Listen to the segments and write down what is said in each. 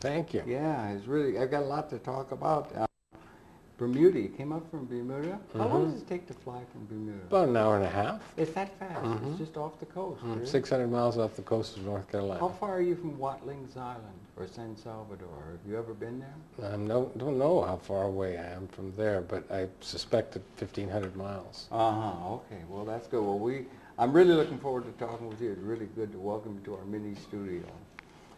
Thank you. Yeah, it's really, I've got a lot to talk about. Bermuda, you came up from Bermuda? How long does it take to fly from Bermuda? About an hour and a half. It's that fast? It's just off the coast, really? 600 miles off the coast of North Carolina. How far are you from Watlings Island or San Salvador? Have you ever been there? I don't know how far away I am from there, but I suspect at 1,500 miles. Okay. Well, that's good. Well, I'm really looking forward to talking with you. It's really good to welcome you to our mini studio.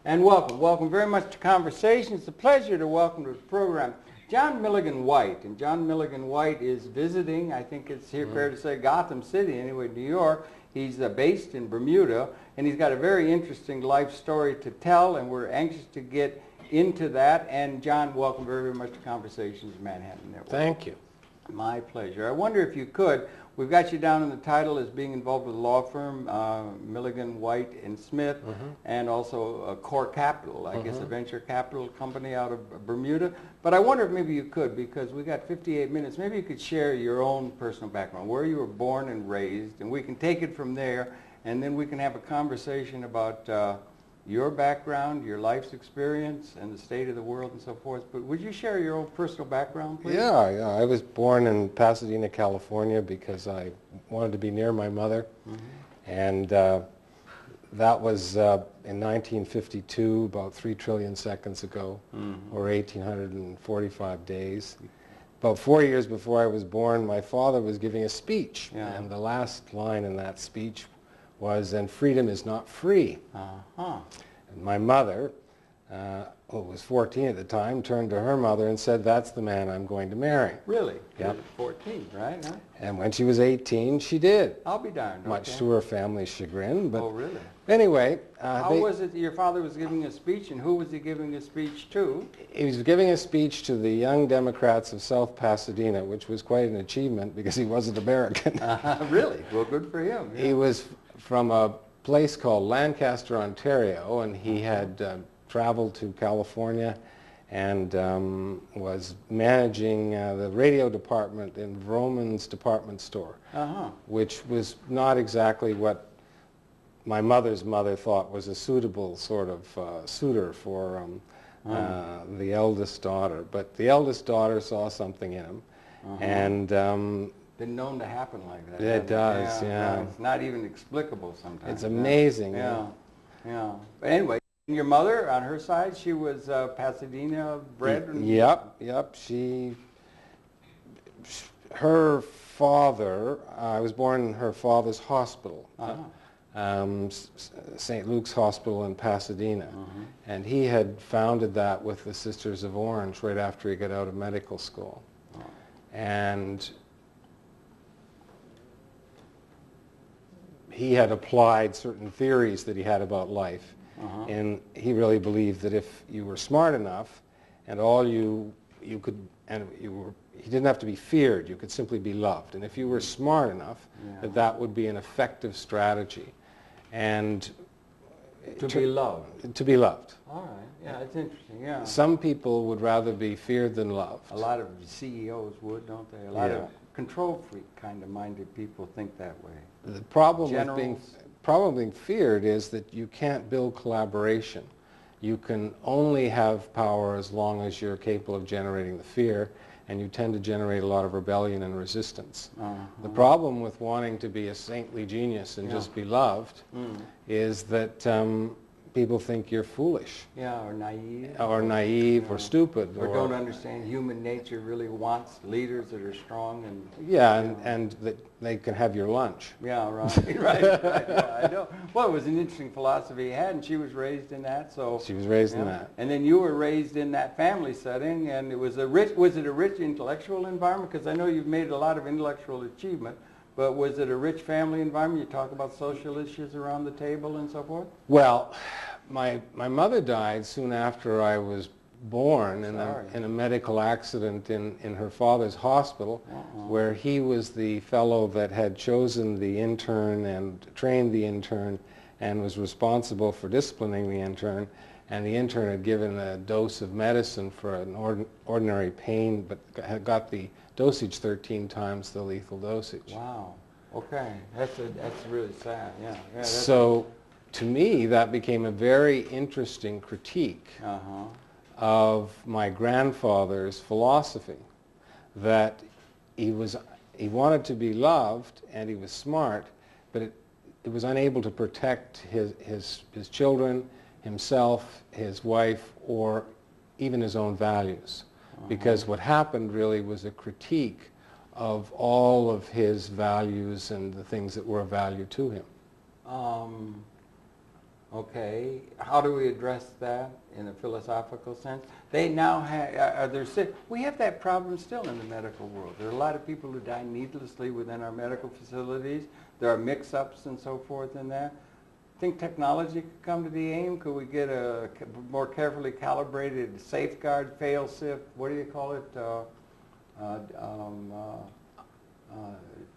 And welcome very much to Conversation. It's a pleasure to welcome to the program John Milligan-Whyte. And John Milligan-Whyte is visiting, I think it's here fair to say, Gotham City, anyway, New York. He's based in Bermuda, and he's got a very interesting life story to tell, and we're anxious to get into that. And John, welcome very much to Conversations Manhattan Network. Thank you. My pleasure. I wonder if you could, we've got you down in the title as being involved with a law firm, Milligan-Whyte and Smith, and also a Core Capital, I guess a venture capital company out of Bermuda. But I wonder if maybe you could, because we got 58 minutes, maybe you could share your own personal background, where you were born and raised, and we can take it from there, and then we can have a conversation about your background, your life's experience, and the state of the world and so forth. But would you share your own personal background, please? Yeah. I was born in Pasadena, California because I wanted to be near my mother. And that was in 1952, about 3 trillion seconds ago, or 1,845 days. About 4 years before I was born, my father was giving a speech. And the last line in that speech was, "And freedom is not free." And my mother, who was 14 at the time, turned to her mother and said, "That's the man I'm going to marry." Really? Yep. 14, right? Huh? And when she was 18, she did. I'll be darned. Much to her family's chagrin. But oh, really? Anyway. How was it your father was giving a speech, and who was he giving a speech to? He was giving a speech to the young Democrats of South Pasadena, which was quite an achievement because he wasn't American. Really? Well, good for him. Yeah. He was from a place called Lancaster, Ontario, and he had traveled to California and was managing the radio department in Vroman's department store, which was not exactly what my mother's mother thought was a suitable sort of suitor for the eldest daughter. But the eldest daughter saw something in him, and been known to happen like that. It does, yeah. It's not even explicable sometimes. It's amazing. Yeah. But anyway, your mother, on her side, she was Pasadena bred? Yep. Her father, I was born in her father's hospital, St. Luke's Hospital in Pasadena. And he had founded that with the Sisters of Orange right after he got out of medical school. And he had applied certain theories that he had about life, and he really believed that if you were smart enough, and all you could, and he didn't have to be feared, you could simply be loved, and if you were smart enough, that would be an effective strategy, and to be loved. To be loved. All right. Yeah, it's interesting. Yeah. Some people would rather be feared than loved. A lot of CEOs would, don't they? A lot of control freak kind of minded people think that way. The problem with being feared is that you can't build collaboration. You can only have power as long as you're capable of generating the fear, and you tend to generate a lot of rebellion and resistance. The problem with wanting to be a saintly genius and just be loved is that people think you're foolish. Yeah, or naive. Or naive, or stupid. Or don't understand human nature really wants leaders that are strong and... Yeah, and that they can have your lunch. Yeah, right. Yeah, I know. Well, it was an interesting philosophy he had, and she was raised in that, so... She was raised in that. And then you were raised in that family setting, and it was was it a rich intellectual environment? Because I know you've made a lot of intellectual achievement. But was it a rich family environment? You talk about social issues around the table and so forth? Well, my mother died soon after I was born in a medical accident in her father's hospital, where he was the fellow that had chosen the intern and trained the intern and was responsible for disciplining the intern. And the intern had given a dose of medicine for an ordinary pain, but had got the dosage 13 times the lethal dosage. Wow. Okay. That's really sad. Yeah. So, to me, that became a very interesting critique of my grandfather's philosophy, that he wanted to be loved and he was smart, but it was unable to protect his children, himself, his wife, or even his own values. Because what happened really was a critique of all of his values and the things that were of value to him. Okay, how do we address that in a philosophical sense? They now have, we have that problem still in the medical world. There are a lot of people who die needlessly within our medical facilities. There are mix-ups and so forth in there. Think technology could come to the aim? Could we get a more carefully calibrated safeguard, fail-safe, what do you call it,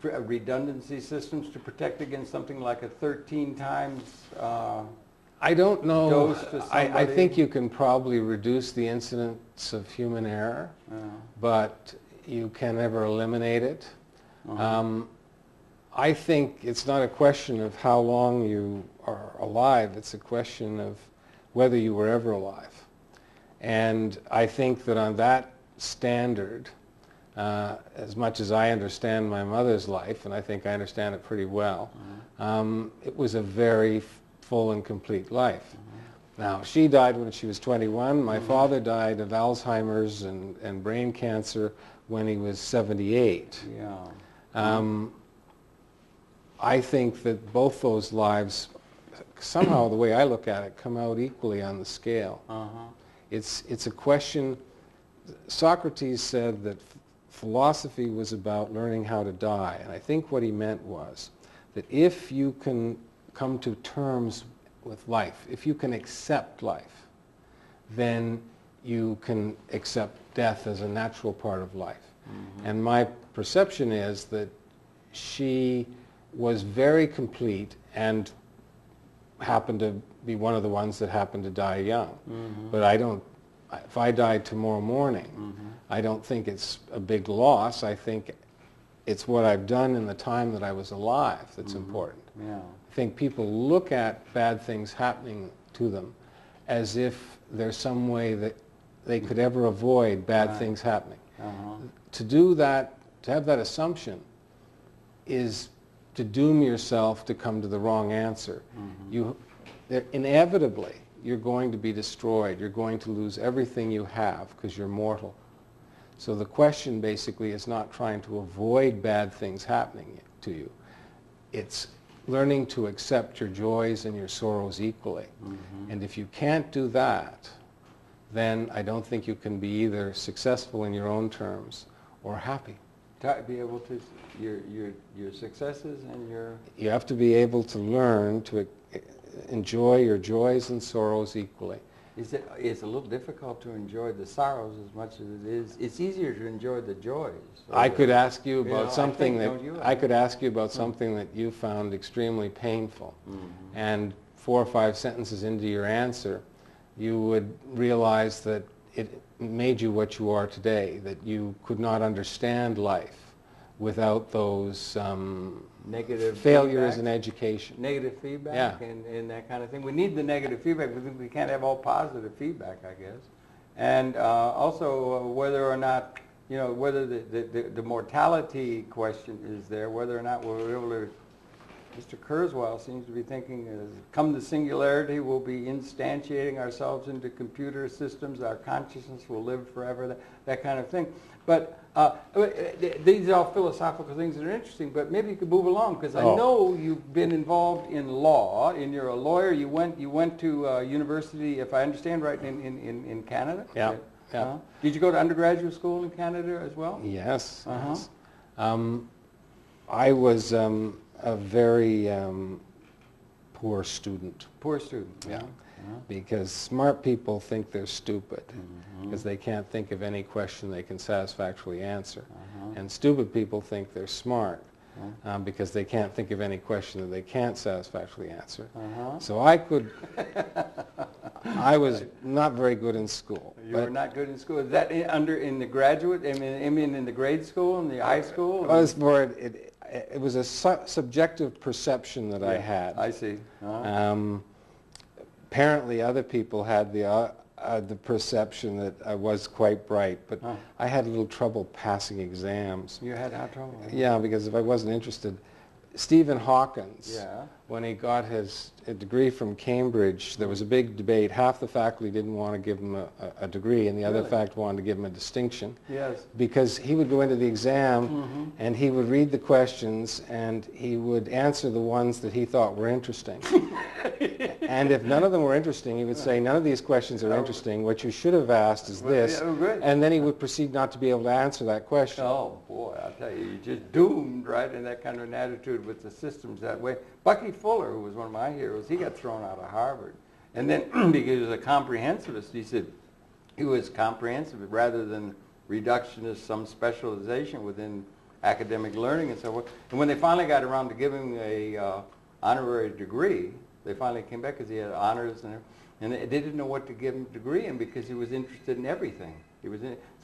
redundancy systems to protect against something like a 13 times I don't know. Dose to somebody? I think you can probably reduce the incidence of human error, but you can never eliminate it. I think it's not a question of how long you are alive, it's a question of whether you were ever alive. And I think that on that standard, as much as I understand my mother's life, and I think I understand it pretty well, it was a very full and complete life. Now, she died when she was 21. My father died of Alzheimer's and brain cancer when he was 78. I think that both those lives, somehow the way I look at it, come out equally on the scale. It's a question. Socrates said that philosophy was about learning how to die, and I think what he meant was that if you can come to terms with life, if you can accept life, then you can accept death as a natural part of life. And my perception is that she was very complete and happened to be one of the ones that happened to die young. But if I died tomorrow morning, I don't think it's a big loss. I think it's what I've done in the time that I was alive that's important. I think people look at bad things happening to them as if there's some way that they could ever avoid bad things happening. To do that, to have that assumption, is to doom yourself to come to the wrong answer. Inevitably, you're going to be destroyed. You're going to lose everything you have because you're mortal. So the question basically is not trying to avoid bad things happening to you. It's learning to accept your joys and your sorrows equally. And if you can't do that, then I don't think you can be either successful in your own terms or happy. Be able to, your successes and your... You have to be able to learn to enjoy your joys and sorrows equally. It's a little difficult to enjoy the sorrows as much as it is. It's easier to enjoy the joys. I could ask you about something that you found extremely painful, and 4 or 5 sentences into your answer, you would realize that it made you what you are today, that you could not understand life without those negative failures feedback, in education. Negative feedback and that kind of thing. We need the negative feedback. We can't have all positive feedback, I guess. And also whether or not, whether the mortality question is there, whether or not we're able to... Mr. Kurzweil seems to be thinking, come the singularity, we'll be instantiating ourselves into computer systems, our consciousness will live forever, that kind of thing. But these are all philosophical things that are interesting, but maybe you could move along, because I know you've been involved in law, and you're a lawyer. You went to university, if I understand right, in Canada? Yeah. Did you go to undergraduate school in Canada as well? Yes. I was a very poor student. Poor student. Yeah. Because smart people think they're stupid because they can't think of any question they can satisfactorily answer. And stupid people think they're smart because they can't think of any question that they can't satisfactorily answer. So I was not very good in school. You were not good in school. Is that in the graduate, I mean in the grade school, in the high school? It was a subjective perception that I had. I see. Apparently other people had the the perception that I was quite bright, but I had a little trouble passing exams. You had how trouble? Yeah, because if I wasn't interested, Stephen Hawkins, Yeah. when he got his degree from Cambridge, there was a big debate. Half the faculty didn't want to give him a degree, and the other faculty wanted to give him a distinction. Yes. Because he would go into the exam, and he would read the questions, and he would answer the ones that he thought were interesting. And if none of them were interesting, he would say, none of these questions are interesting. What you should have asked is this. And then he would proceed not to be able to answer that question. Oh, boy, I'll tell you, you're just doomed, right, in that kind of an attitude with the systems that way. Bucky Fuller, who was one of my heroes, he got thrown out of Harvard. And then, because he was a comprehensivist, he said he was comprehensive rather than reductionist, some specialization within academic learning and so forth. And when they finally got around to giving a honorary degree, they finally came back because he had honors and they didn't know what to give him a degree in because he was interested in everything.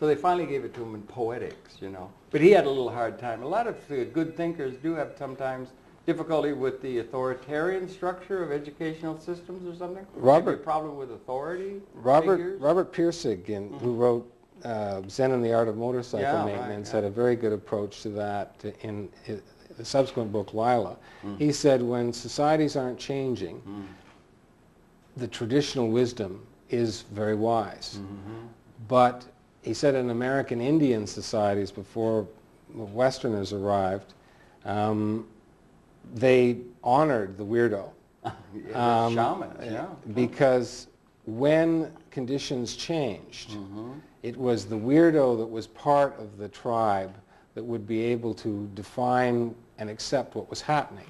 So they finally gave it to him in poetics, you know. But he had a little hard time. A lot of good thinkers do have sometimes difficulty with the authoritarian structure of educational systems or something. Maybe a problem with authority figures. Robert Pirsig, who wrote Zen and the Art of Motorcycle Maintenance, had a very good approach to that in the subsequent book, Lila. He said when societies aren't changing, the traditional wisdom is very wise. But he said in American Indian societies before the Westerners arrived, they honored the weirdo. Shamans, because when conditions changed, it was the weirdo that was part of the tribe that would be able to define and accept what was happening.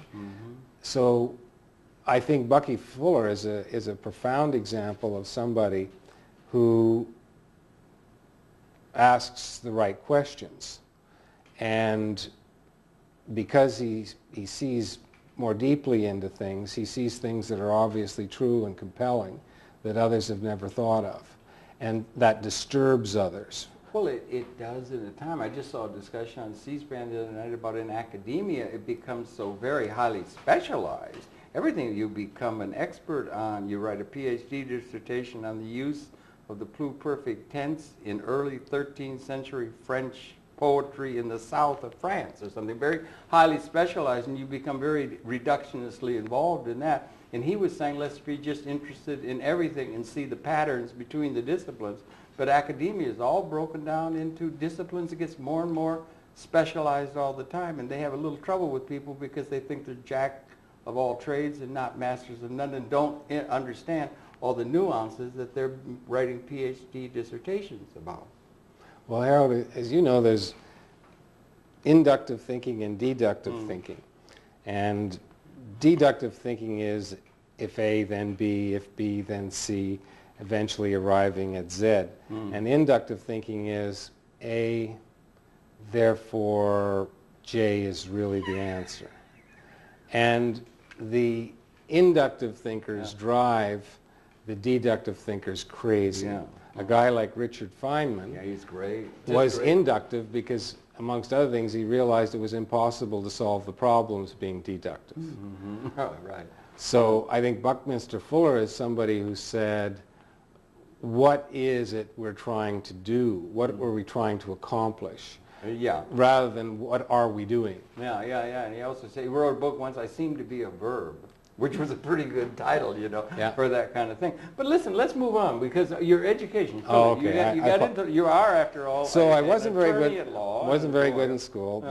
So I think Bucky Fuller is a profound example of somebody who asks the right questions. And because he sees more deeply into things, he sees things that are obviously true and compelling that others have never thought of. And that disturbs others. Well, it does at a time. I just saw a discussion on C-SPAN the other night about in academia, it becomes so very highly specialized. Everything you become an expert on, you write a PhD dissertation on the use of the pluperfect tense in early 13th century French poetry in the south of France or something very highly specialized, and you become very reductionistly involved in that. And he was saying, let's be just interested in everything and see the patterns between the disciplines. But academia is all broken down into disciplines. It gets more and more specialized all the time, and they have a little trouble with people because they think they're jack of all trades and not masters of none, and don't understand all the nuances that they're writing PhD dissertations about. Well, Harold, as you know, there's inductive thinking and deductive thinking. And deductive thinking is if A, then B, if B, then C, eventually arriving at Z. And inductive thinking is A, therefore J is really the answer. And the inductive thinkers drive the deductive thinkers crazy. A guy like Richard Feynman He's great. was inductive because, amongst other things, he realized it was impossible to solve the problems being deductive. Oh, right. So I think Buckminster Fuller is somebody who said, what is it we're trying to do? What were we trying to accomplish? Rather than what are we doing? And he also said, he wrote a book once, I Seem to Be a Verb, which was a pretty good title, you know, for that kind of thing. But listen, let's move on, because your education, you are, after all, so I wasn't very good at law. Wasn't very good in school,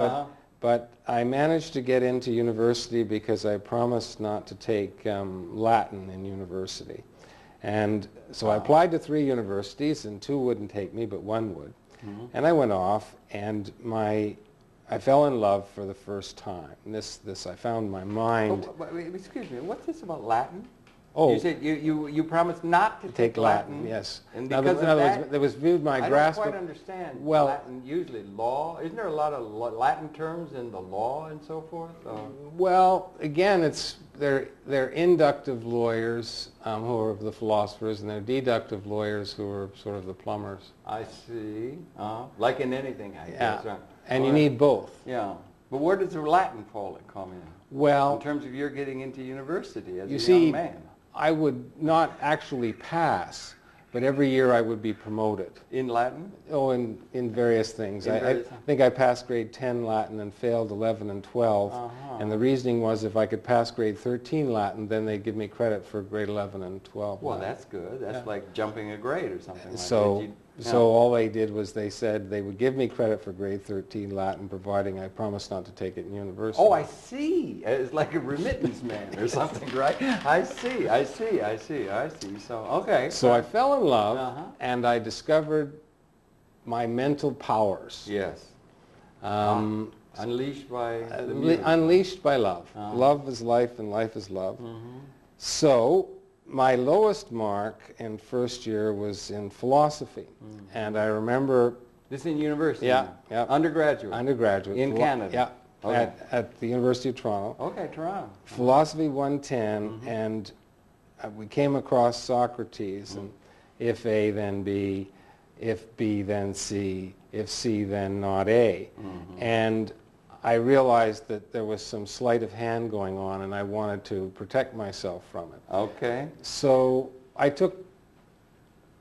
but I managed to get into university because I promised not to take Latin in university. And so I applied to 3 universities, and 2 wouldn't take me, but 1 would. And I went off, and I fell in love for the first time. And this I found my mind. Excuse me, what's this about Latin? Oh, you said you promised not to take Latin. Yes. And because of that, there was viewed my grasp. I don't quite understand Latin. Usually law. Isn't there a lot of Latin terms in the law and so forth? Well, again, they're inductive lawyers who are the philosophers, and they're deductive lawyers who are sort of the plumbers. I see. Like in anything, I guess. And you need both. Yeah. But where does the Latin come in? Well, in terms of your getting into university as you a see, young man. I would not actually pass but every year I would be promoted. In Latin? Oh, in various things. I think I passed grade 10 Latin and failed 11 and 12. And the reasoning was if I could pass grade 13 Latin, then they'd give me credit for grade 11 and 12 Well, Latin. that's good. That's like jumping a grade or something like So, that. so all they did was they said they would give me credit for grade 13 Latin, providing I promised not to take it in university. Oh, I see. It's like a remittance man or something, right? I see. So, okay. So I fell in love, and I discovered my mental powers. Yes. Unleashed by the music. Unleashed by love. Love is life, and life is love. So my lowest mark in first year was in philosophy, and I remember... This in university? Yeah. Undergraduate? Undergraduate. In Canada? Yeah, okay. at the University of Toronto. Okay, Toronto. Philosophy 110, and we came across Socrates, and if A, then B, if B, then C, if C, then not A. And I realized that there was some sleight of hand going on, and I wanted to protect myself from it. Okay. So I took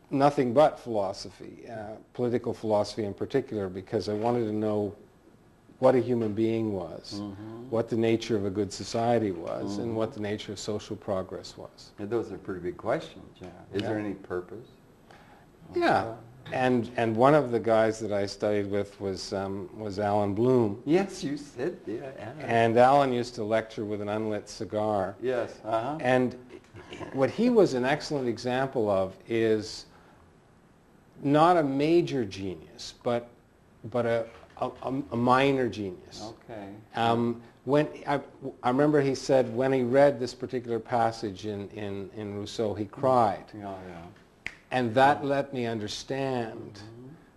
nothing but philosophy, political philosophy in particular, because I wanted to know what a human being was, what the nature of a good society was, and what the nature of social progress was. Yeah, those are pretty big questions, yeah. Is there any purpose? Yeah. And one of the guys that I studied with was Alan Bloom. Yes, you said, yeah. And Alan used to lecture with an unlit cigar. Yes, And what he was an excellent example of is not a major genius, but a minor genius. Okay. When I remember he said when he read this particular passage in Rousseau, he cried. Yeah. And that let me understand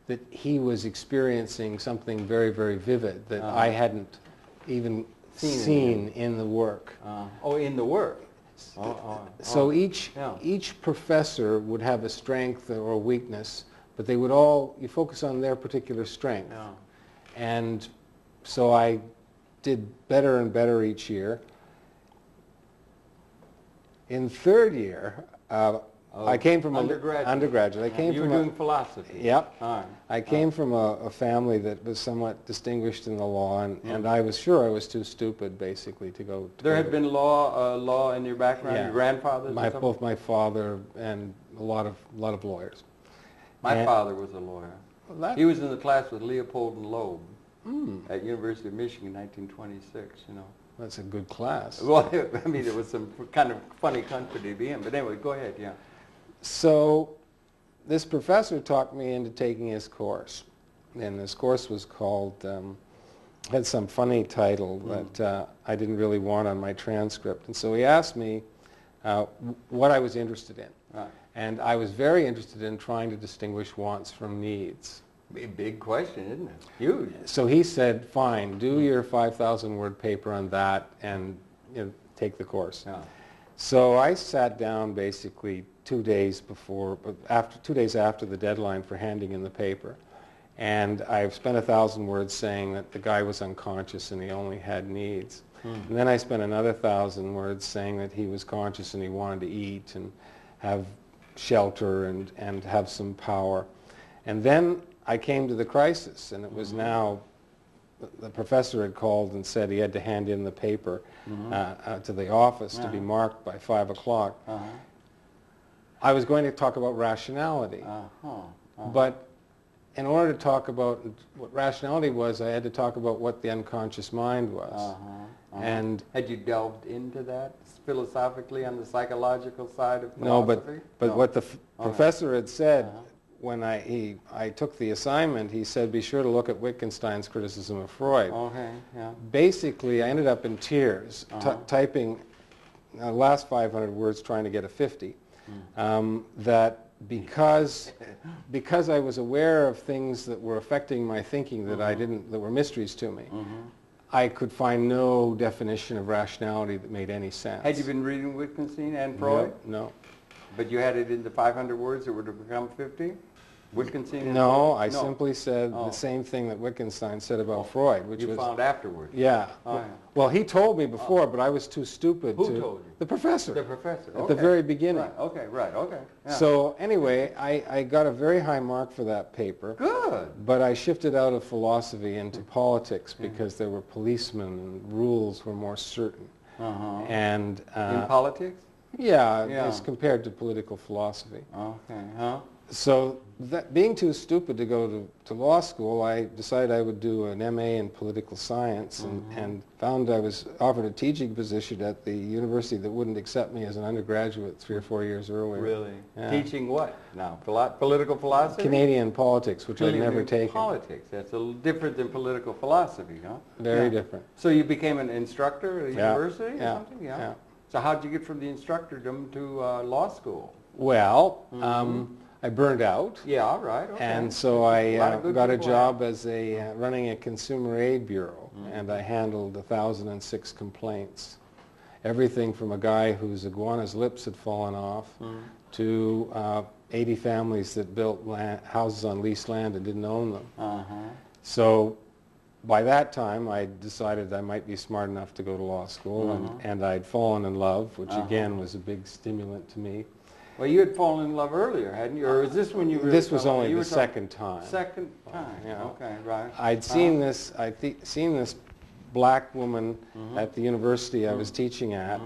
that he was experiencing something very, very vivid that I hadn't even seen in the work. Oh, in the work. So each professor would have a strength or a weakness, but they would you focus on their particular strength. Yeah. And so I did better and better each year. In third year, I came from undergraduate. You were doing philosophy. Yep. All right. I came from a family that was somewhat distinguished in the law, and I was sure I was too stupid, basically, to go. There had been law in your background. Yeah. Your grandfather's. Both my father and a lot of lawyers. My father was a lawyer. He was in the class with Leopold and Loeb at University of Michigan in 1926. You know. That's a good class. Well, I mean, it was some kind of funny country to be in. But anyway, go ahead. Yeah. So this professor talked me into taking his course, and this course was called, had some funny title that I didn't really want on my transcript, and so he asked me what I was interested in. Right. And I was very interested in trying to distinguish wants from needs. Big question, isn't it? Huge. So he said, fine, do your 5,000 word paper on that and take the course. Yeah. So I sat down basically 2 days after the deadline for handing in the paper, and I've spent 1,000 words saying that the guy was unconscious and he only had needs. And then I spent another 1,000 words saying that he was conscious and he wanted to eat and have shelter and have some power. And then I came to the crisis, and it was now the professor had called and said he had to hand in the paper to the office to be marked by 5 o'clock. I was going to talk about rationality, but in order to talk about what rationality was, I had to talk about what the unconscious mind was. And had you delved into that philosophically on the psychological side of no, philosophy? but what the professor had said when I took the assignment, he said, be sure to look at Wittgenstein's criticism of Freud. Okay, yeah. Basically, I ended up in tears typing the last 500 words trying to get a 50. That because I was aware of things that were affecting my thinking that were mysteries to me, I could find no definition of rationality that made any sense. Had you been reading Wittgenstein and Freud? No. But you had it in the 500 words that were to become 50? Wittgenstein? No, I simply said the same thing that Wittgenstein said about Freud, which you was... found afterwards. Yeah. Oh, yeah. Well, he told me before, but I was too stupid to... Who told you? The professor. The professor. At the very beginning. Right. Okay, right, okay. Yeah. So anyway, I got a very high mark for that paper. Good. But I shifted out of philosophy into politics because there were policemen and rules were more certain. And in politics? Yeah, as compared to political philosophy. Okay, huh? So being too stupid to go to law school, I decided I would do an MA in political science and found I was offered a teaching position at the university that wouldn't accept me as an undergraduate 3 or 4 years earlier. Really? Yeah. Teaching what now? Political philosophy? Canadian politics, which I'd never taken. Politics. That's a little different than political philosophy, huh? Very different. So you became an instructor at a university or something? Yeah. So how'd you get from the instructordom to law school? Well, I burned out. Yeah, right. Okay. And so I got a people job as running a consumer aid bureau, and I handled 1,006 complaints. Everything from a guy whose iguana's lips had fallen off to 80 families that built houses on leased land and didn't own them. So by that time, I decided I might be smart enough to go to law school, and I'd fallen in love, which again was a big stimulant to me. Well, you had fallen in love earlier, hadn't you? Or is this when you really This was only the second time. Second time, Yeah. okay, right. I'd seen this, seen this black woman at the university I was teaching at,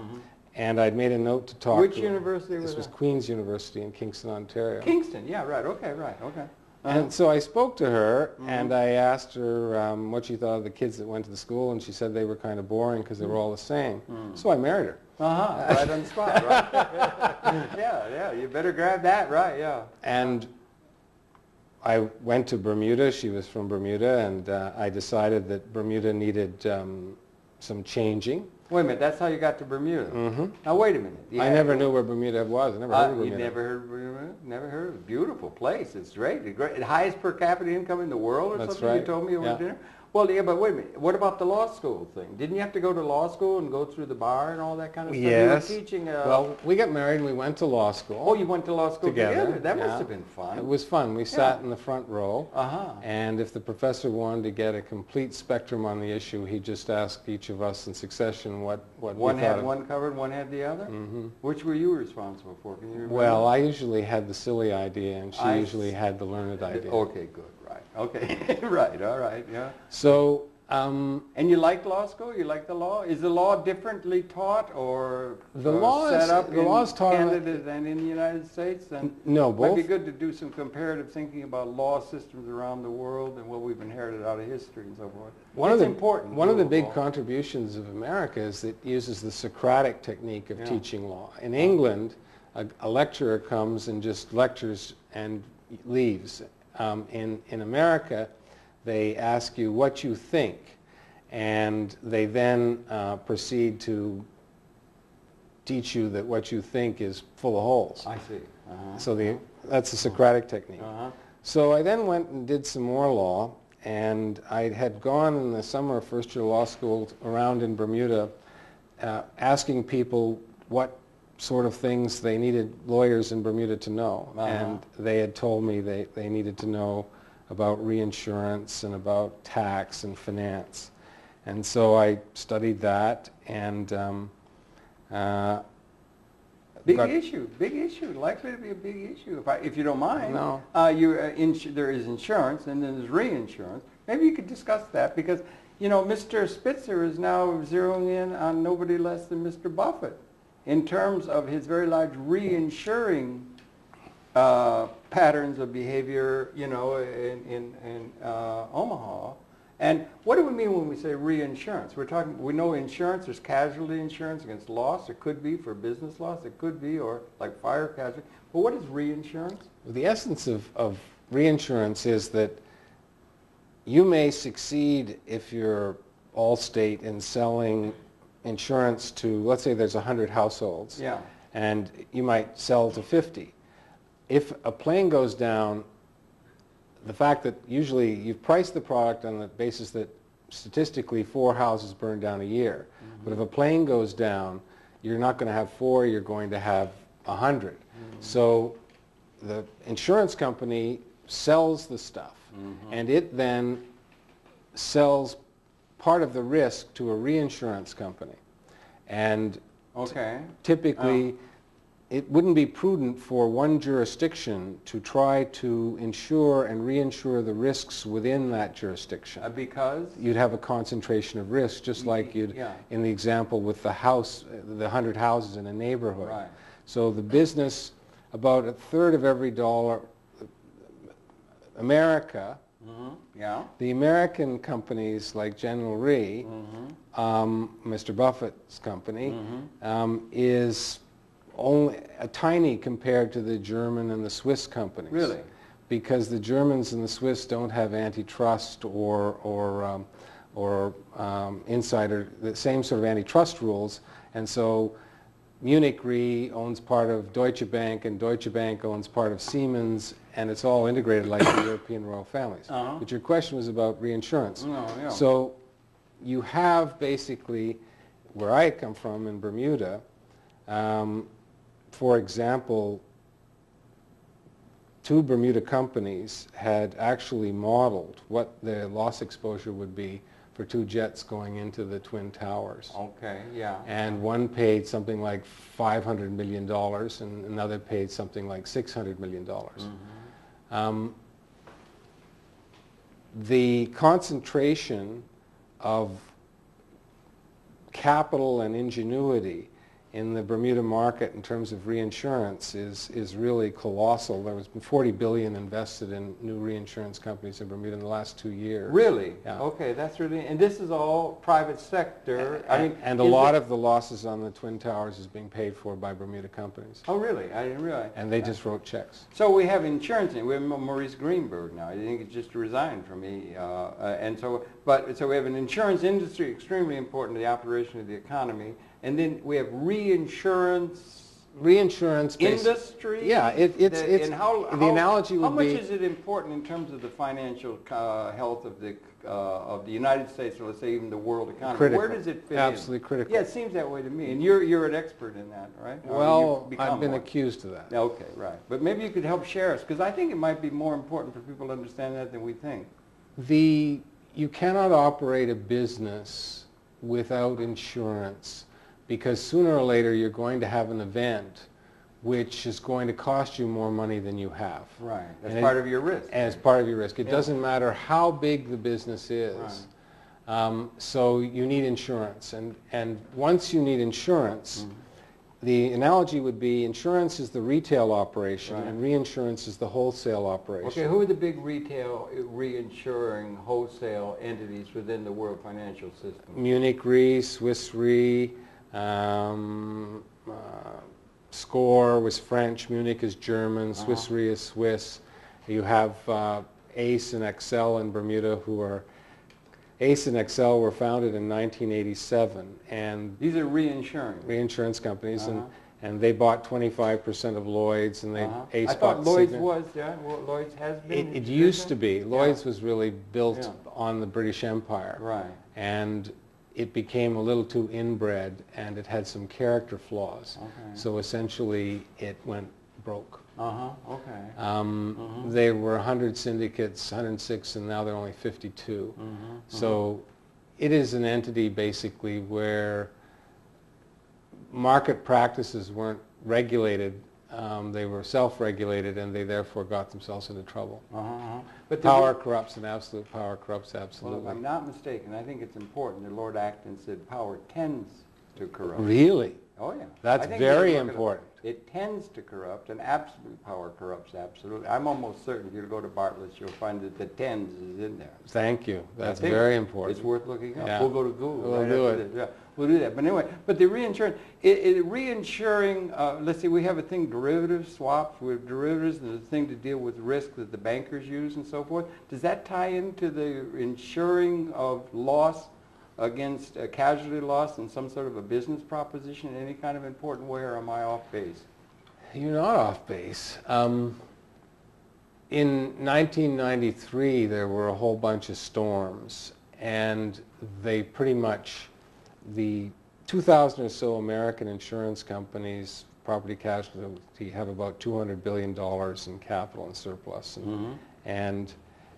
and I'd made a note to talk to her. Which university was This was Queen's University in Kingston, Ontario. Kingston, yeah, right, okay. And so I spoke to her, and I asked her what she thought of the kids that went to the school, and she said they were kind of boring because they were all the same. So I married her. Right on the spot, right? Yeah, you better grab that, right, yeah. And I went to Bermuda. She was from Bermuda, and I decided that Bermuda needed some changing. Wait a minute, that's how you got to Bermuda? Now wait a minute. I never knew where Bermuda was. I never heard of Bermuda. You never heard of Bermuda? Never heard of it. Beautiful place. It's great. The highest per capita income in the world or That's something right. you told me over dinner? Well, yeah, but wait a minute. What about the law school thing? Didn't you have to go to law school and go through the bar and all that kind of stuff? Yes. You were teaching... well, we got married and we went to law school. Oh, you went to law school together? That must yeah. have been fun. It was fun. We sat in the front row, Uh-huh. and if the professor wanted to get a complete spectrum on the issue, he'd just ask each of us in succession what One we had thought one covered, one had the other? Which were you responsible for? Can you remember? Well, I usually had the silly idea, and she usually had the learned idea. Okay, good, right. Okay, right, all right, yeah. So... and you liked law school? You liked the law? Is the law differently taught or the law set up the law is in taught Canada than in the United States? And no, it might be both. good to do some comparative thinking about law systems around the world and what we've inherited out of history and so forth. It's important. One of the big contributions of America is that it uses the Socratic technique of teaching law. In England, a lecturer comes and just lectures and leaves. In America, they ask you what you think, and they then proceed to teach you that what you think is full of holes. I see. So that's the Socratic technique. So I then went and did some more law, and I had gone in the summer of first year law school around in Bermuda asking people what sort of things they needed lawyers in Bermuda to know. And they had told me they needed to know about reinsurance and about tax and finance. And so I studied that, and big issue, likely to be a big issue, if you don't mind. No. There is insurance and then there's reinsurance. Maybe you could discuss that because, you know, Mr. Spitzer is now zeroing in on nobody less than Mr. Buffett in terms of his very large reinsuring patterns of behavior, you know, in Omaha. And what do we mean when we say reinsurance? We know insurance, there's casualty insurance against loss. It could be for business loss. It could be, or like fire casualty. But what is reinsurance? The essence of reinsurance is that you may succeed if you're Allstate in selling insurance to, let's say there's 100 households. Yeah. And you might sell to 50. If a plane goes down, the fact that usually you've priced the product on the basis that statistically 4 houses burn down a year. But if a plane goes down, you're not going to have 4, you're going to have 100. So the insurance company sells the stuff, and it then sells part of the risk to a reinsurance company. And typically, it wouldn't be prudent for one jurisdiction to try to insure and reinsure the risks within that jurisdiction. Because? You'd have a concentration of risk, just like you'd, in the example with the house, the 100 houses in a neighborhood. Right. So the business, about a third of every dollar, America, the American companies like General Re, Mr. Buffett's company, is only a tiny compared to the German and the Swiss companies. Really? Because the Germans and the Swiss don't have antitrust or insider, the same sort of antitrust rules, and so Munich Re owns part of Deutsche Bank, and Deutsche Bank owns part of Siemens, and it's all integrated like the European royal families. But your question was about reinsurance. So you have basically, where I come from in Bermuda, for example, two Bermuda companies had actually modeled what the loss exposure would be for two jets going into the Twin Towers. And one paid something like $500 million, and another paid something like $600 million. The concentration of capital and ingenuity in the Bermuda market in terms of reinsurance is really colossal. There was $40 billion invested in new reinsurance companies in Bermuda in the last 2 years. Really? Yeah. Okay, that's really, and this is all private sector. And a lot of the losses on the Twin Towers is being paid for by Bermuda companies. Oh, really? I didn't realize. And they just wrote checks. So we have insurance, and we have Maurice Greenberg now. I think he just resigned from me, and so we have an insurance industry, extremely important to the operation of the economy. And then we have reinsurance industry. Yeah, it's the analogy would how much be, is it important in terms of the financial health of the United States, or let's say even the world economy? Critical. Where does it fit Absolutely in? critical. Yeah, it seems that way to me. And you're an expert in that, right? Well, I've been accused of that. Okay, right. But maybe you could help share us, because I think it might be more important for people to understand that than we think. You cannot operate a business without insurance, because sooner or later you're going to have an event which is going to cost you more money than you have. Right. That's part of your risk. And it's part of your risk. It doesn't matter how big the business is. Right. So you need insurance. And once you need insurance, the analogy would be insurance is the retail operation, and reinsurance is the wholesale operation. Okay, who are the big retail reinsuring wholesale entities within the world financial system? Munich Re, Swiss Re, SCOR was French, Munich is German, Swiss Re is Swiss. You have ACE and XL in Bermuda, who are, ACE and XL were founded in 1987, and these are reinsurance companies, and they bought 25% of Lloyd's, and they ACE I thought bought Lloyd's was, well, Lloyd's has been. It used to be. Lloyd's was really built on the British Empire. Right. And it became a little too inbred, and it had some character flaws. So essentially, it went broke. There were 100 syndicates, 106, and now there are only 52. So it is an entity basically where market practices weren't regulated. They were self-regulated, and they therefore got themselves into trouble. But power corrupts, and absolute power corrupts absolutely. Well, if I'm not mistaken, I think it's important that Lord Acton said power tends to corrupt. Really? Oh, yeah. That's very important. It tends to corrupt, and absolute power corrupts absolutely. I'm almost certain if you go to Bartlett's, you'll find that the tens is in there. Thank you. That's very important. It's worth looking up. Yeah. We'll go to Google. We'll do it. Yeah, we'll do that. But anyway, but the reinsurance, reinsuring, let's see, we have a thing, derivatives, swaps, we have derivatives, and there's a thing to deal with risk that the bankers use and so forth. Does that tie into the insuring of loss against a casualty loss and some sort of a business proposition in any kind of important way, or am I off base? You're not off base. In 1993, there were a whole bunch of storms, and they pretty much, the 2,000 or so American insurance companies, property casualty, have about $200 billion in capital and surplus. And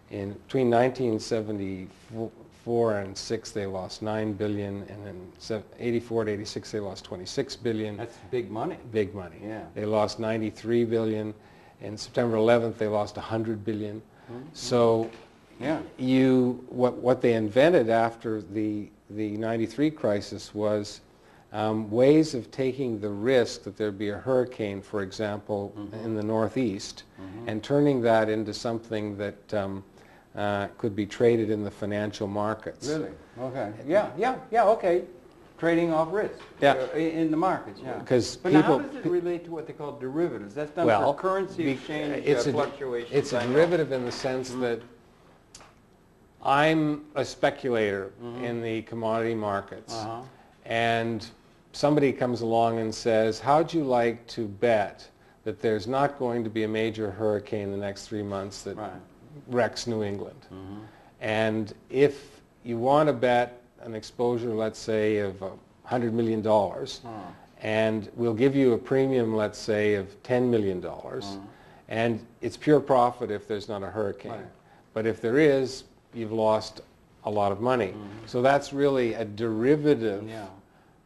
between 1974 and 6, they lost 9 billion, and then 84 to 86, they lost 26 billion. That's big money. Big money. Yeah. They lost 93 billion. And September 11th, they lost 100 billion. So Yeah. what they invented after the 93 crisis was ways of taking the risk that there'd be a hurricane, for example, in the Northeast, and turning that into something that could be traded in the financial markets. Really? Okay. Yeah, okay. Trading off risk. Yeah. In the markets, yeah. But now how does it relate to what they call derivatives? That's done for currency exchange fluctuations. It's a derivative in the sense that I'm a speculator in the commodity markets, and somebody comes along and says, how'd you like to bet that there's not going to be a major hurricane in the next 3 months that wrecks New England? And if you want to bet an exposure, let's say, of $100 million, and we'll give you a premium, let's say, of $10 million, and it's pure profit if there's not a hurricane. But if there is, you've lost a lot of money. So that's really a derivative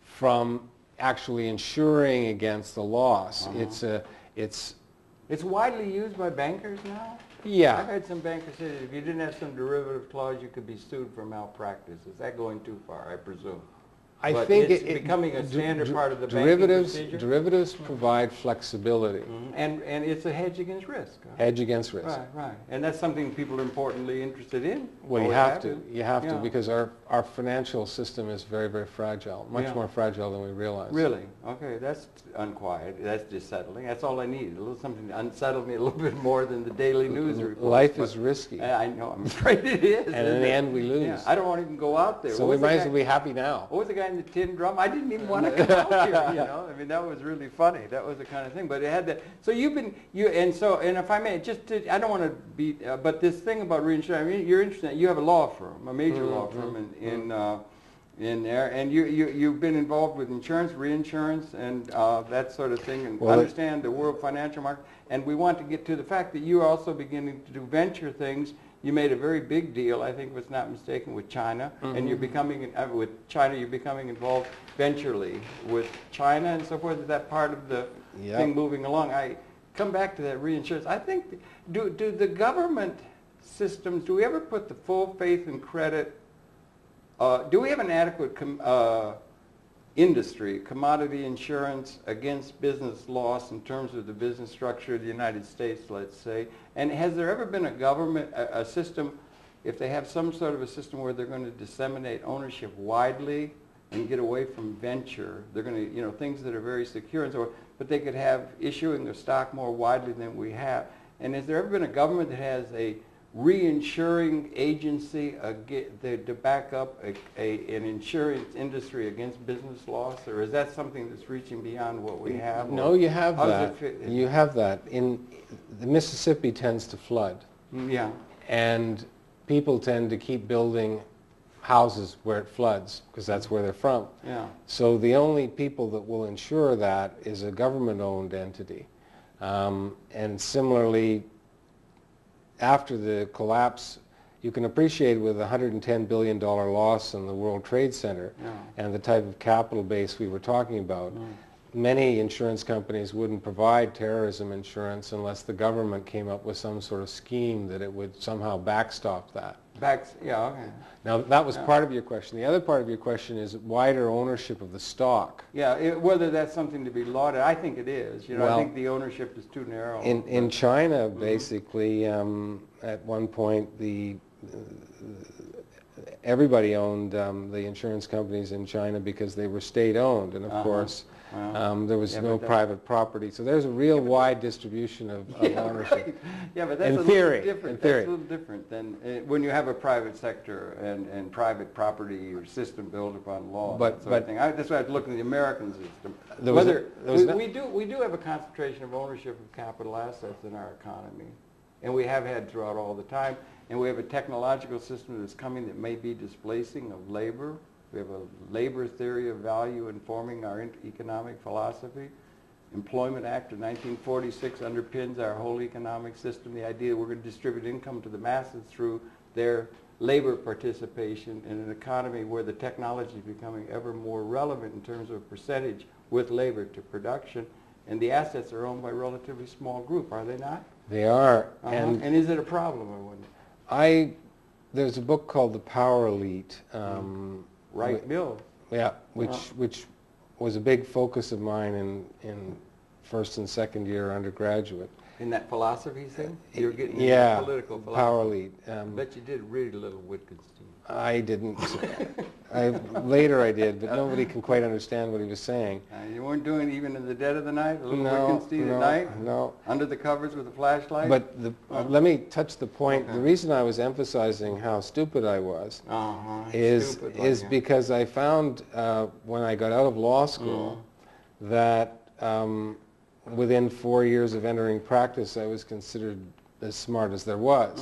from actually insuring against the loss. It's widely used by bankers now? Yeah. I've had some bankers say that if you didn't have some derivative clause, you could be sued for malpractice. Is that going too far, I presume? I But think it's becoming a standard part of the banking procedure. Derivatives provide flexibility. And it's a hedge against risk. Huh? Hedge against risk. Right. And that's something people are importantly interested in. Well, you have to. You have to, because our financial system is very, very fragile, much more fragile than we realize. Really? Okay, that's unquiet. That's dissettling. That's all I need. A little something to unsettle me a little bit more than the daily news reports. Life is risky. I know. I'm afraid it is. And in the end, we lose. Yeah, I don't want to even go out there. So we might as well be happy now. What was the guy in the tin drum? I didn't even want to come out here, you know. I mean, that was really funny. That was the kind of thing. But it had that. So you've been, and if I may, I don't want to be, but this thing about reinsurance, I mean, you're interested. You have a law firm, a major law firm in there, and you've been involved with insurance, reinsurance, and that sort of thing, and understand the world financial market. And we want to get to the fact that you are also beginning to do venture things. You made a very big deal, I think, if it's not mistaken, with China, and you're becoming with China. You're becoming involved venturely with China and so forth. Is that part of the thing moving along? I come back to that reinsurance. I think do the government systems? Do we ever put the full faith and credit? Do we have an adequate industry, commodity insurance against business loss in terms of the business structure of the United States, let's say? And has there ever been a government, a system, if they have some sort of a system where they're going to disseminate ownership widely and get away from venture, they're going to, you know, things that are very secure and so forth, but they could have issuing of stock more widely than we have. And has there ever been a government that has a reinsuring agency to back up an insurance industry against business loss, or is that something that's reaching beyond what we have? No, you have that. You have that. In the Mississippi tends to flood. Yeah. And people tend to keep building houses where it floods because that's where they're from. Yeah. So the only people that will insure that is a government-owned entity. And similarly, after the collapse, you can appreciate with a $110 billion loss in the World Trade Center and the type of capital base we were talking about, many insurance companies wouldn't provide terrorism insurance unless the government came up with some sort of scheme that it would somehow backstop that. Yeah, okay. Now, that was part of your question. The other part of your question is wider ownership of the stock. Yeah, whether that's something to be lauded. I think it is. You know, well, I think the ownership is too narrow. In China, basically, at one point, everybody owned the insurance companies in China because they were state-owned, and of course, there was no private property. So there's a real wide distribution of ownership. Right. Yeah, but that's a little different. That's a little different than when you have a private sector and private property or system built upon law. That's why I was looking at the American system. We do have a concentration of ownership of capital assets in our economy, and we have had throughout all the time. And we have a technological system that's coming that may be displacing of labor. We have a labor theory of value informing our economic philosophy. Employment Act of 1946 underpins our whole economic system. The idea that we're going to distribute income to the masses through their labor participation in an economy where the technology is becoming ever more relevant in terms of percentage with labor to production, and the assets are owned by a relatively small group, are they not? They are. And is it a problem, I wonder? There's a book called The Power Elite. Right, Bill. Yeah, which was a big focus of mine in first and second year undergraduate. In that philosophy thing? You're getting into political philosophy. Power Elite. I bet you did read a little Wittgenstein. I didn't. Later I did, but nobody can quite understand what he was saying. You weren't doing even in the dead of the night, a little Wittgenstein at night? No. Under the covers with a flashlight? But let me touch the point. The reason I was emphasizing how stupid I was is because I found when I got out of law school that within 4 years of entering practice, I was considered as smart as there was.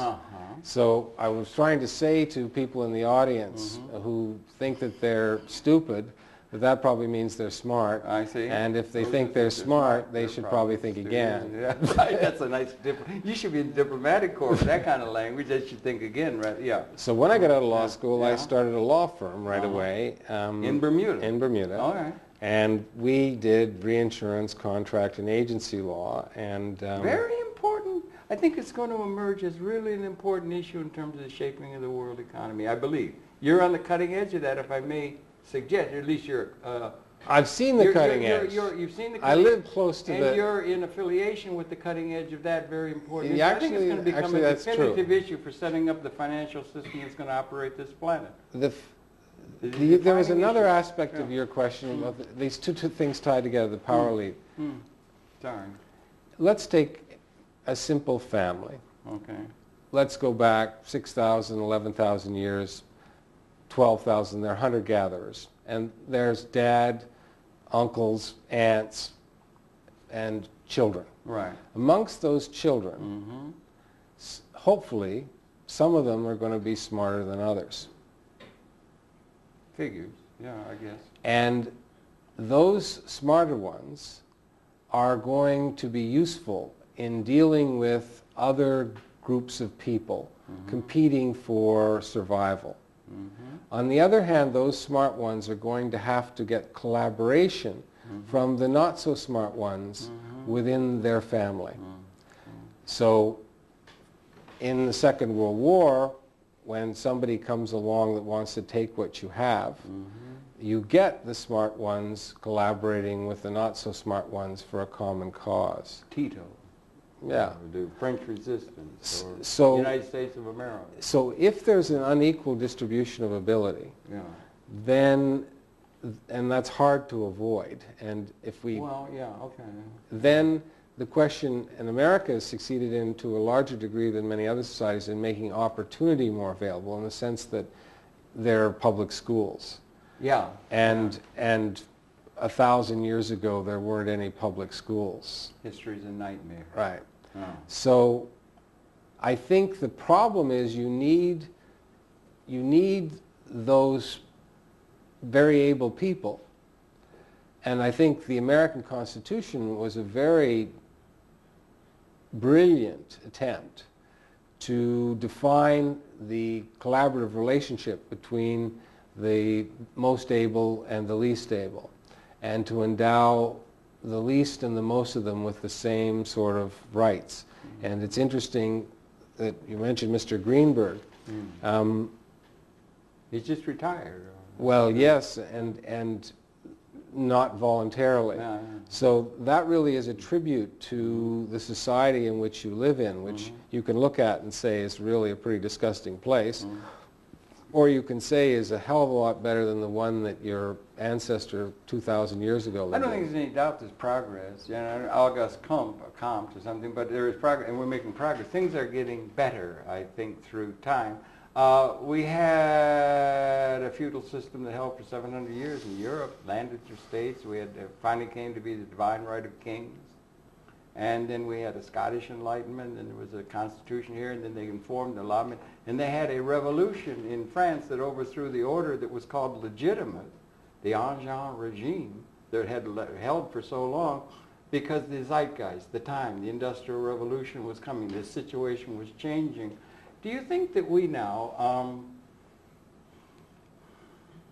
So I was trying to say to people in the audience who think that they're stupid, that probably means they're smart. I see. And if they think they're smart, they should probably think again. Yeah, right. That's a nice you should be in the diplomatic corps with that kind of language. They should think again, right? Yeah. So when I got out of law school, I started a law firm right away. In Bermuda? In Bermuda. All right. And we did reinsurance, contract, and agency law. And very important. I think it's going to emerge as really an important issue in terms of the shaping of the world economy, I believe. You're on the cutting edge of that, if I may suggest. At least you're... I've seen the cutting edge. You've seen the cutting edge. I live close to and you're in affiliation with the cutting edge of that very important issue. Yeah, I think it's going to become a that's definitive true. issue for setting up the financial system that's going to operate this planet. There was another aspect of your question about these two things tied together, the power elite. Sorry. Let's take a simple family. Okay. Let's go back 6,000, 11,000 years, 12,000. They're hunter-gatherers. And there's dad, uncles, aunts, and children. Right. Amongst those children, hopefully, some of them are going to be smarter than others. Figures, yeah, I guess. And those smarter ones are going to be useful in dealing with other groups of people competing for survival. On the other hand, those smart ones are going to have to get collaboration from the not so smart ones within their family. So in the Second World War, when somebody comes along that wants to take what you have, you get the smart ones collaborating with the not so smart ones for a common cause. Tito. Yeah. The French resistance, or So- the United States of America. So if there's an unequal distribution of ability, Yeah. then, and that's hard to avoid, and if we, Well, yeah, okay. then the question, and America has succeeded in to a larger degree than many other societies in making opportunity more available in the sense that there are public schools. Yeah. And 1,000 years ago there weren't any public schools. History's a nightmare. Right. Oh. So I think the problem is you need those very able people. And I think the American Constitution was a very brilliant attempt to define the collaborative relationship between the most able and the least able, and to endow the least and the most of them with the same sort of rights. And it's interesting that you mentioned Mr. Greenberg. He's just retired. Well, yes, and not voluntarily. Yeah. So that really is a tribute to the society in which you live in, which you can look at and say is really a pretty disgusting place, or you can say is a hell of a lot better than the one that your ancestor 2,000 years ago lived I don't in. think there's any doubt there's progress. You know, August Comte or something, but there is progress, and we're making progress. Things are getting better, I think, through time. We had a feudal system that held for 700 years in Europe, landed through states. We had finally came to be the divine right of kings. And then we had the Scottish Enlightenment, and there was a constitution here, and then they informed the allotment. And they had a revolution in France that overthrew the order that was called legitimate, the Ancien regime that had held for so long. because the zeitgeist, the time, the Industrial Revolution was coming, the situation was changing. Do you think that we now,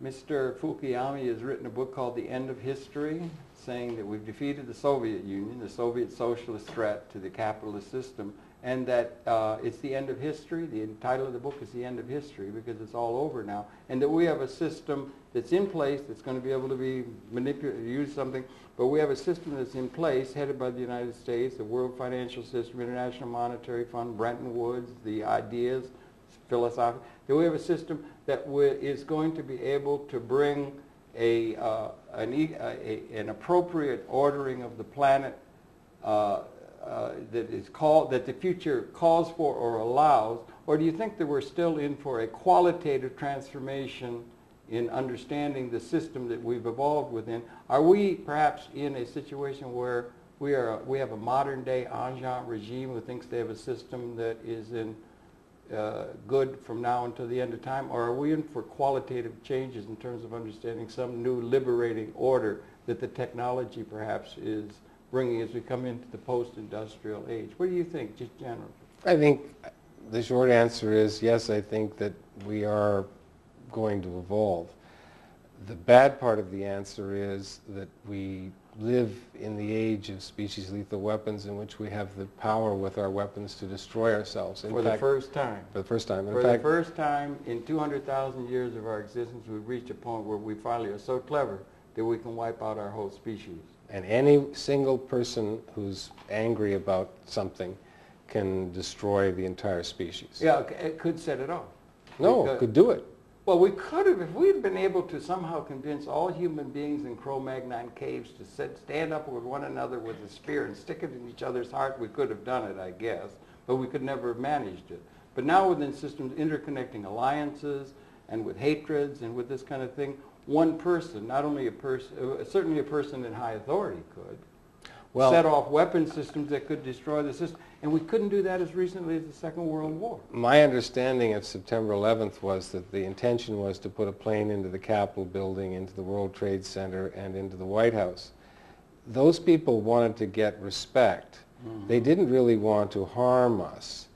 Mr. Fukuyama has written a book called The End of History, saying that we've defeated the Soviet Union, the Soviet socialist threat to the capitalist system, and that it's the end of history. The title of the book is The End of History because it's all over now, and that we have a system that's in place that's going to be able to be manipulated, use something, but we have a system that's in place headed by the United States, the World Financial System, International Monetary Fund, Bretton Woods, the ideas, philosophy, that we have a system that is going to be able to bring an appropriate ordering of the planet that the future calls for or allows, or do you think that we're still in for a qualitative transformation in understanding the system that we've evolved within? Are we perhaps in a situation where we have a modern day Ancient regime who thinks they have a system that is in good from now until the end of time, or are we in for qualitative changes in terms of understanding some new liberating order that the technology perhaps is bringing as we come into the post-industrial age? What do you think, just generally? I think the short answer is yes, I think that we are going to evolve. The bad part of the answer is that we live in the age of species-lethal weapons in which we have the power with our weapons to destroy ourselves. For the first time. For the first time. For the first time in 200,000 years of our existence, we've reached a point where we finally are so clever that we can wipe out our whole species. And any single person who's angry about something can destroy the entire species. Yeah, it could set it off. No, it could do it. Well, we could have, if we had been able to somehow convince all human beings in Cro-Magnon caves to stand up with one another with a spear and stick it in each other's heart, we could have done it, I guess, but we could never have managed it. But now within systems interconnecting alliances and with hatreds and with this kind of thing, one person, not only a person, certainly a person in high authority could, set off weapon systems that could destroy the system. And we couldn't do that as recently as the Second World War. My understanding of September 11th was that the intention was to put a plane into the Capitol building, into the World Trade Center, and into the White House. Those people wanted to get respect. Mm-hmm. They didn't really want to harm us,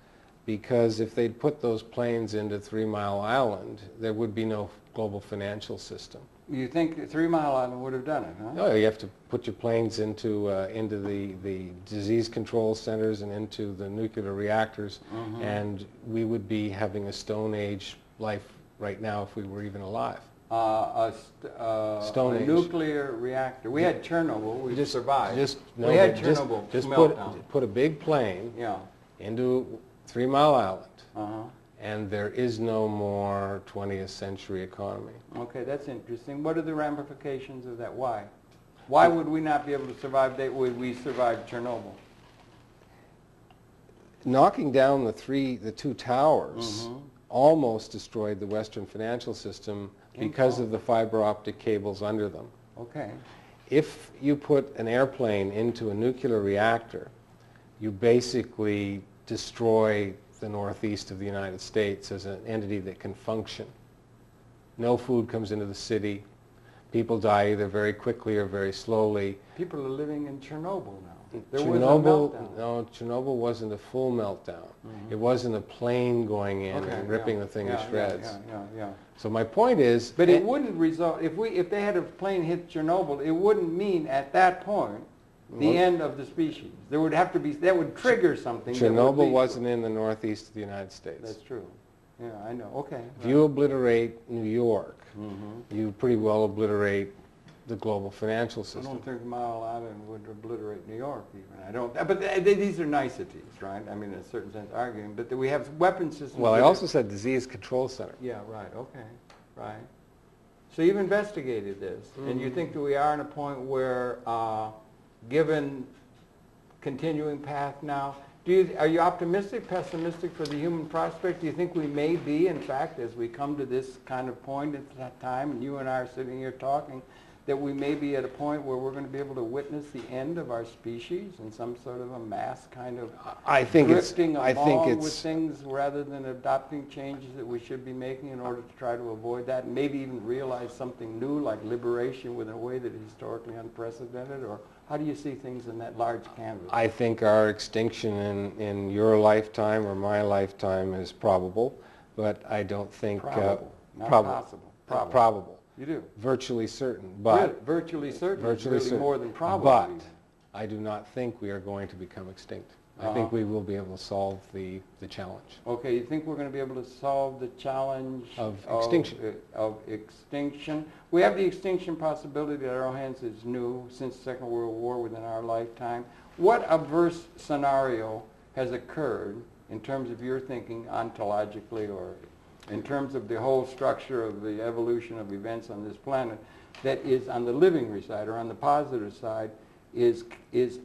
because if they'd put those planes into 3 Mile Island, there would be no global financial system. You think 3 Mile Island would have done it, huh? No, you have to put your planes into the disease control centers and into the nuclear reactors, mm-hmm. and we would be having a Stone Age life right now if we were even alive. Stone Age. Nuclear reactor. We had Chernobyl. We just survived. We had Chernobyl. Just put a big plane into 3 Mile Island. Uh-huh. And there is no more 20th century economy. Okay, that's interesting. What are the ramifications of that? Why? Why would we not be able to survive that way we survived Chernobyl? Knocking down the two towers mm-hmm. almost destroyed the Western financial system because of the fiber optic cables under them. Okay. If you put an airplane into a nuclear reactor, you basically destroy the northeast of the United States as an entity that can function. No food comes into the city. People die either very quickly or very slowly. People are living in Chernobyl now. Chernobyl wasn't a full meltdown. Mm-hmm. It wasn't a plane going in and ripping the thing to shreds. So my point is... But it wouldn't result... If they had a plane hit Chernobyl, it wouldn't mean at that point the end of the species. There would have to be, that would trigger something. Chernobyl wasn't in the northeast of the United States. That's true. Yeah, I know. Okay. If you obliterate New York, mm-hmm. you pretty well obliterate the global financial system. I don't think Mile Island would obliterate New York even. I don't. But these are niceties, right? I mean, in a certain sense, arguing. But we have weapon systems. Well, I also said disease control center. Yeah, right. Okay. Right. So you've investigated this, mm-hmm. and you think that we are in a point where... given continuing path now, are you optimistic, pessimistic for the human prospect? Do you think we may be, in fact, as we come to this kind of point at that time, and you and I are sitting here talking, that we may be at a point where we're going to be able to witness the end of our species in some sort of a mass kind of drifting along with things rather than adopting changes that we should be making in order to try to avoid that, and maybe even realize something new like liberation in a way that is historically unprecedented? Or How do you see things in that large canvas? I think our extinction in your lifetime or my lifetime is probable, but I don't think... Probable, not probable. possible. Probable. Probable. You do? Virtually certain, but... Virtually certain. Virtually is really certain. more than probable. But even. I do not think we are going to become extinct. I think we will be able to solve the challenge. Okay, you think we're going to be able to solve the challenge of extinction? Of extinction. We have the extinction possibility at our hands is new since the Second World War within our lifetime. What adverse scenario has occurred in terms of your thinking ontologically or in terms of the whole structure of the evolution of events on this planet that is on the living side or on the positive side is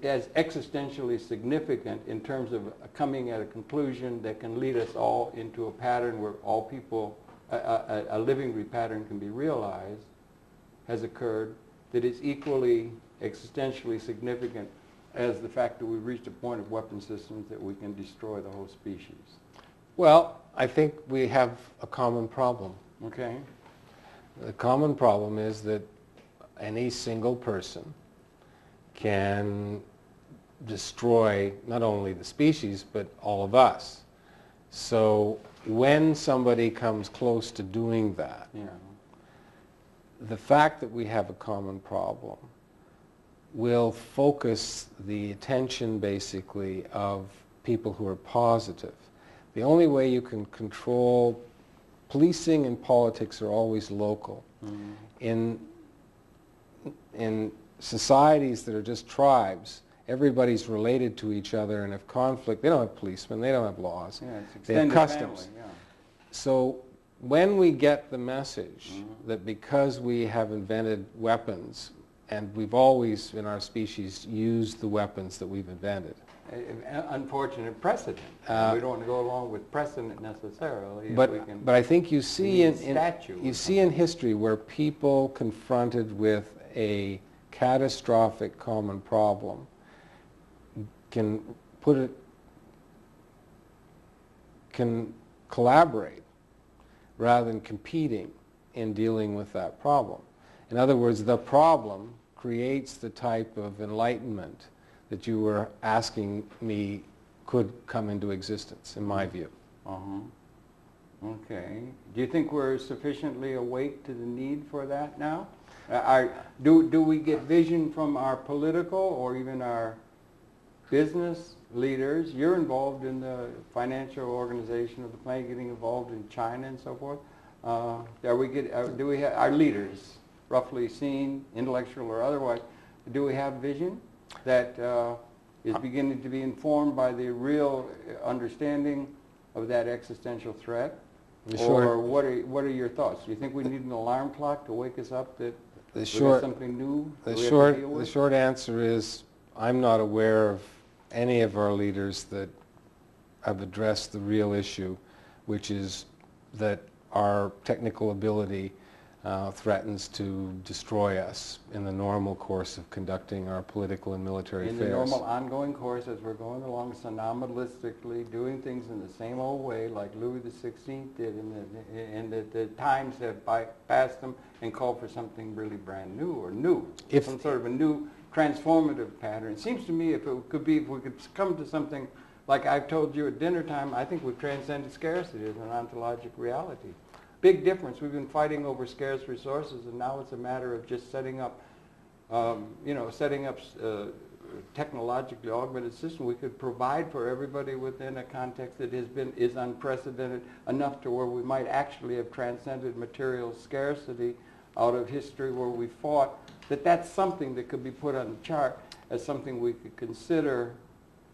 as existentially significant in terms of coming at a conclusion that can lead us all into a pattern where all people, a living pattern can be realized, has occurred, that is equally existentially significant as the fact that we've reached a point of weapon systems that we can destroy the whole species? Well, I think we have a common problem. Okay. The common problem is that any single person can destroy not only the species but all of us. So when somebody comes close to doing that, the fact that we have a common problem will focus the attention basically of people who are positive. The only way you can control policing and politics are always local. In societies that are just tribes, everybody's related to each other, and if conflict, they don't have policemen, they don't have laws, they have customs. Family, So when we get the message that because we have invented weapons, and we've always in our species used the weapons that we've invented. Unfortunate precedent. We don't want to go along with precedent necessarily. But I think you see in history where people confronted with a catastrophic common problem can collaborate rather than competing in dealing with that problem. In other words, the problem creates the type of enlightenment that you were asking me could come into existence, in my view. Okay. Do you think we're sufficiently awake to the need for that now? Do we get vision from our political or even our business leaders? You're involved in the financial organization of the planet, getting involved in China and so forth. Do we have our leaders, roughly seen, intellectual or otherwise, do we have vision that is beginning to be informed by the real understanding of that existential threat? Or what are your thoughts? Do you think we need an alarm clock to wake us up that there's something new the short answer is I'm not aware of any of our leaders that have addressed the real issue, which is that our technical ability threatens to destroy us in the normal course of conducting our political and military affairs. In the normal ongoing course as we're going along somnambulistically, doing things in the same old way like Louis XVI did, and the times have bypassed them and called for something really brand new or new, some sort of a new transformative pattern. It seems to me if we could come to something like I've told you at dinner time, I think we've transcended scarcity as an ontologic reality. Big difference. We've been fighting over scarce resources, and now it's a matter of just setting up, technologically augmented system. We could provide for everybody within a context that is unprecedented enough to where we might actually have transcended material scarcity out of history, where we fought. That's something that could be put on the chart as something we could consider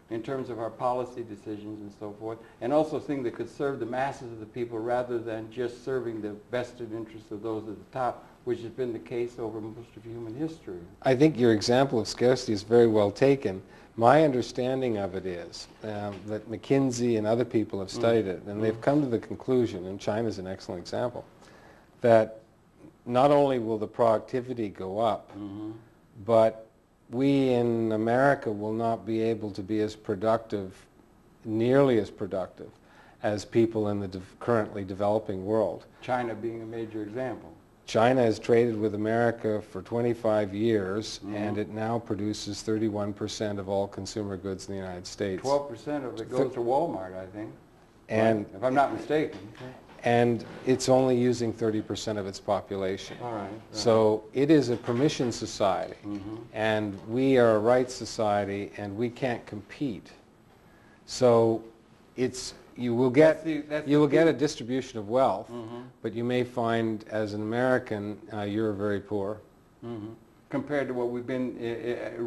in terms of our policy decisions and so forth, and also things that could serve the masses of the people rather than just serving the vested interests of those at the top, which has been the case over most of human history. I think your example of scarcity is very well taken. My understanding of it is that McKinsey and other people have studied it, and they've come to the conclusion, and China's an excellent example, that not only will the productivity go up, but we in America will not be able to be as productive, nearly as productive, as people in the currently developing world. China being a major example. China has traded with America for 25 years, and it now produces 31% of all consumer goods in the United States. 12% of it goes to Walmart, I think. And if I'm not mistaken. And it's only using 30% of its population. All right. So it is a permission society, and we are a rights society, and we can't compete. So you will get a distribution of wealth, but you may find as an American you're very poor. Compared to what we've been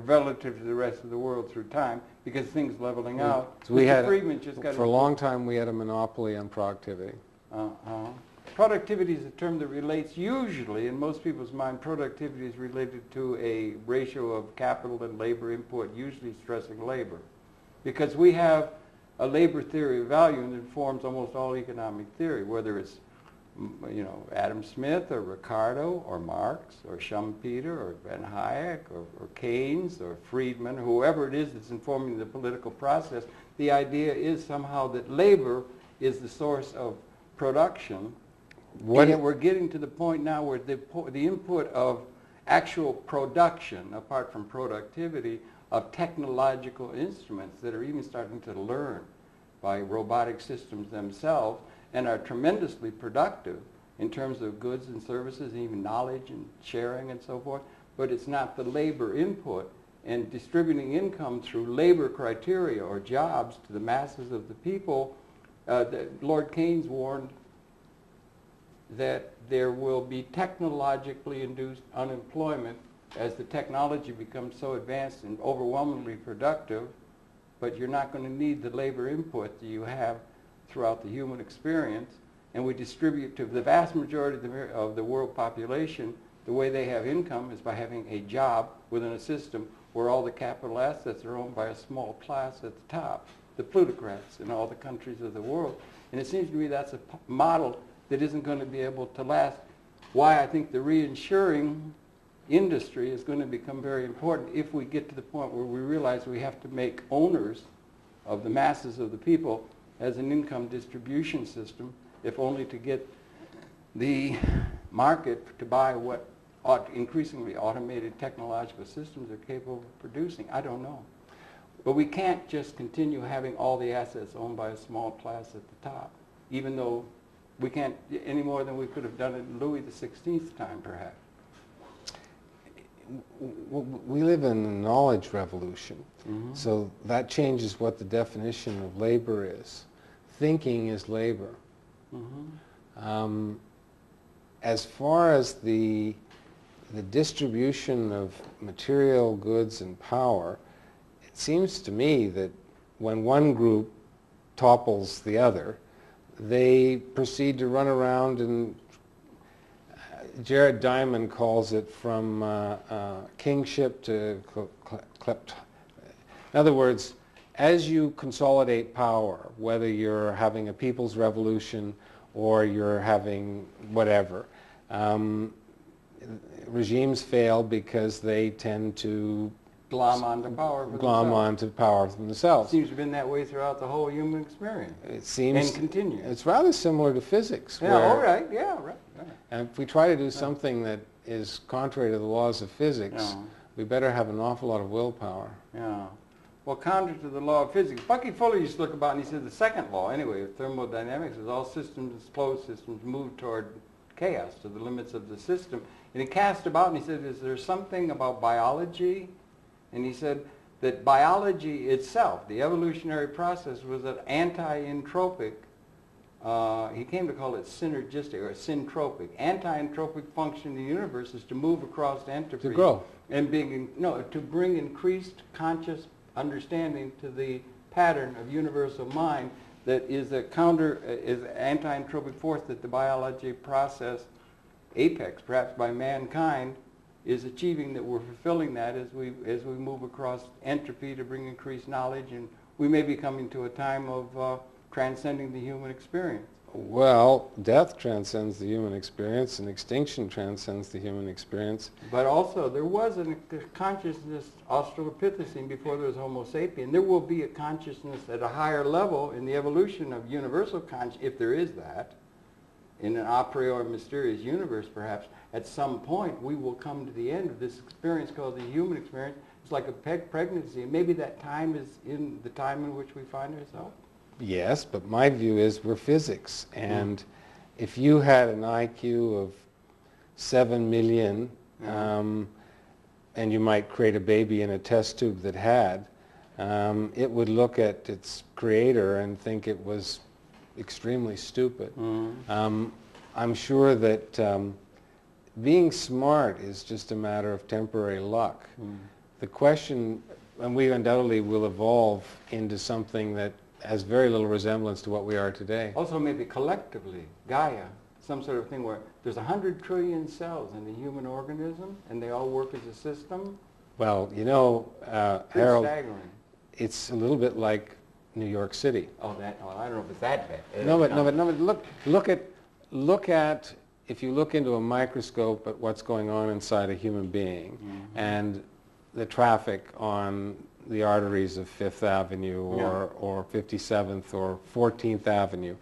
relative to the rest of the world through time, because things leveling out. So for a long time we had a monopoly on productivity. Productivity is a term that relates usually, in most people's mind, productivity is related to a ratio of capital and labor input, usually stressing labor. Because we have a labor theory of value that informs almost all economic theory, whether it's Adam Smith or Ricardo or Marx or Schumpeter or Van Hayek or Keynes or Friedman, whoever it is that's informing the political process. The idea is somehow that labor is the source of production. And we're getting to the point now where the input of actual production, apart from productivity, of technological instruments that are even starting to learn by robotic systems themselves and are tremendously productive in terms of goods and services, and even knowledge and sharing and so forth, but it's not the labor input and distributing income through labor criteria or jobs to the masses of the people. Lord Keynes warned that there will be technologically induced unemployment as the technology becomes so advanced and overwhelmingly productive, but you're not going to need the labor input that you have throughout the human experience, and we distribute to the vast majority of the world population. The way they have income is by having a job within a system where all the capital assets are owned by a small class at the top, the plutocrats in all the countries of the world. And it seems to me that's a model that isn't going to be able to last. Why I think the reinsuring industry is going to become very important if we get to the point where we realize we have to make owners of the masses of the people as an income distribution system, if only to get the market to buy what increasingly automated technological systems are capable of producing. I don't know. But we can't just continue having all the assets owned by a small class at the top, even though we can't any more than we could have done it in Louis XVI's time, perhaps. We live in a knowledge revolution, so that changes what the definition of labor is. Thinking is labor. As far as the distribution of material goods and power, it seems to me that when one group topples the other, they proceed to run around and Jared Diamond calls it from kingship to klept. In other words, as you consolidate power, whether you're having a people's revolution or you're having whatever, regimes fail because they tend to glom onto power for themselves. It seems to have been that way throughout the whole human experience. It seems and continues. It's rather similar to physics. Yeah, all right. Yeah, right. And if we try to do something that is contrary to the laws of physics, we better have an awful lot of willpower. Yeah. Well, contrary to the law of physics, Bucky Fuller used to look about and he said the second law, anyway, of thermodynamics is all systems, closed systems, move toward chaos, to the limits of the system. And he cast about and he said, is there something about biology? And he said that biology itself, the evolutionary process, was an anti-entropic, he came to call it synergistic or syntropic. Anti-entropic function in the universe is to move across entropy. To grow. And to bring increased conscious understanding to the pattern of universal mind that is a anti-entropic force that the biology process, apex perhaps by mankind, is achieving, that we're fulfilling that as we move across entropy to bring increased knowledge, and we may be coming to a time of transcending the human experience. Well, death transcends the human experience, and extinction transcends the human experience. But also, there was a consciousness, Australopithecine, before there was Homo sapien. There will be a consciousness at a higher level in the evolution of universal consciousness, if there is that, in an a priori mysterious universe perhaps, at some point we will come to the end of this experience called the human experience. It's like a pregnancy, and maybe that time is in the time in which we find ourselves. Yes, but my view is we're physics, and if you had an IQ of 7 million, and you might create a baby in a test tube that had, it would look at its creator and think it was extremely stupid. I'm sure that being smart is just a matter of temporary luck. The question, and we undoubtedly will evolve into something that has very little resemblance to what we are today. Also maybe collectively, Gaia, some sort of thing where there's 100 trillion cells in the human organism and they all work as a system. Well, you know, Harold, staggering. It's a little bit like New York City. Oh, that, well, I don't know if it's that bad. No, but look at, if you look into a microscope at what's going on inside a human being, and the traffic on the arteries of Fifth Avenue or 57th or 14th Avenue.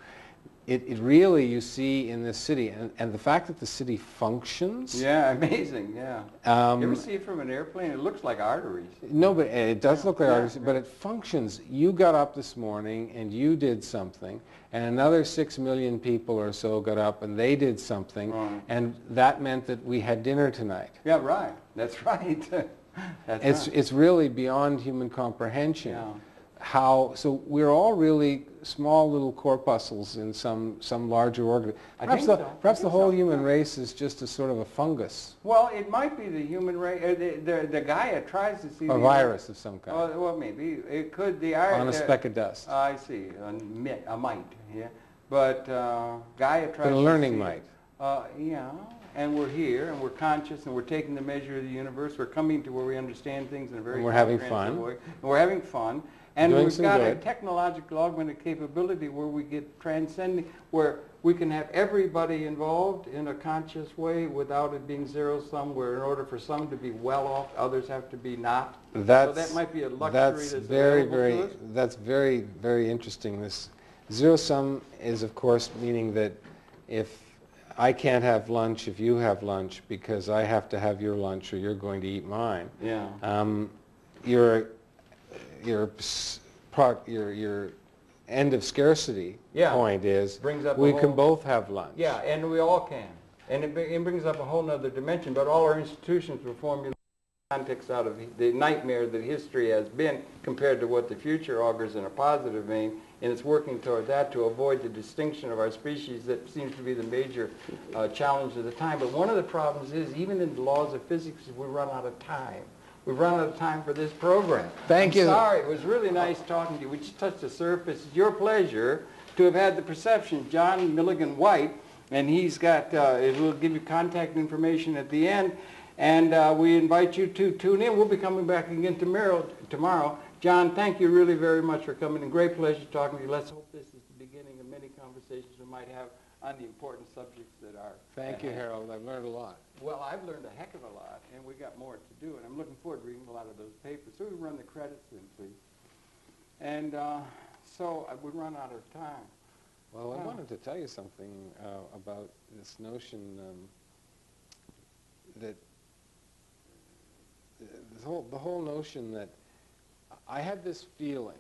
It really, you see in this city, and the fact that the city functions. Yeah, amazing, yeah. You ever see it from an airplane? It looks like arteries. No, but it does look like arteries, but it functions. You got up this morning and you did something, and another 6 million people or so got up and they did something, and that meant that we had dinner tonight. Yeah, right. That's right. It's really beyond human comprehension. Yeah. So we're all really small little corpuscles in some larger organism. Perhaps the whole human race is just a sort of a fungus. Well, it might be the human race. The Gaia tries to see a virus of some kind. Well, maybe it could. On a speck of dust. I see, a mite. Yeah, but Gaia tries. But a learning mite. Yeah. And we're here, and we're conscious, and we're taking the measure of the universe. We're coming to where we understand things in a very comprehensive way. And we're having fun. And we've got a technological augmented capability where we get transcending, where we can have everybody involved in a conscious way without it being zero-sum, where in order for some to be well off, others have to be not. So that might be a luxury that's available to us. That's very, very interesting. This zero-sum is, of course, meaning that if I can't have lunch if you have lunch because I have to have your lunch or you're going to eat mine. Yeah. Your end of scarcity point is we can both have lunch. Yeah, and we all can. And it brings up a whole other dimension, but all our institutions were formulated in the context out of the nightmare that history has been compared to what the future augurs in a positive vein, and it's working toward that to avoid the distinction of our species that seems to be the major challenge of the time. But one of the problems is, even in the laws of physics, we run out of time. We've run out of time for this program. Thank you. Sorry, it was really nice talking to you. We just touched the surface. It's your pleasure to have had the perception. John Milligan-Whyte, and he's got, we'll give you contact information at the end, and we invite you to tune in. We'll be coming back again tomorrow. John, thank you really very much for coming, and great pleasure talking to you. Let's hope this is the beginning of many conversations we might have on the important subjects that are. Thank you, Harold. I've learned a lot. Well, I've learned a heck of a lot, and we got more to do, and I'm looking forward to reading a lot of those papers. So we run the credits in, please. And so I would run out of time. Well, I wanted to tell you something about this notion that the whole notion that I had this feeling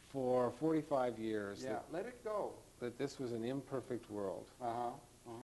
for 45 years let it go. that this was an imperfect world.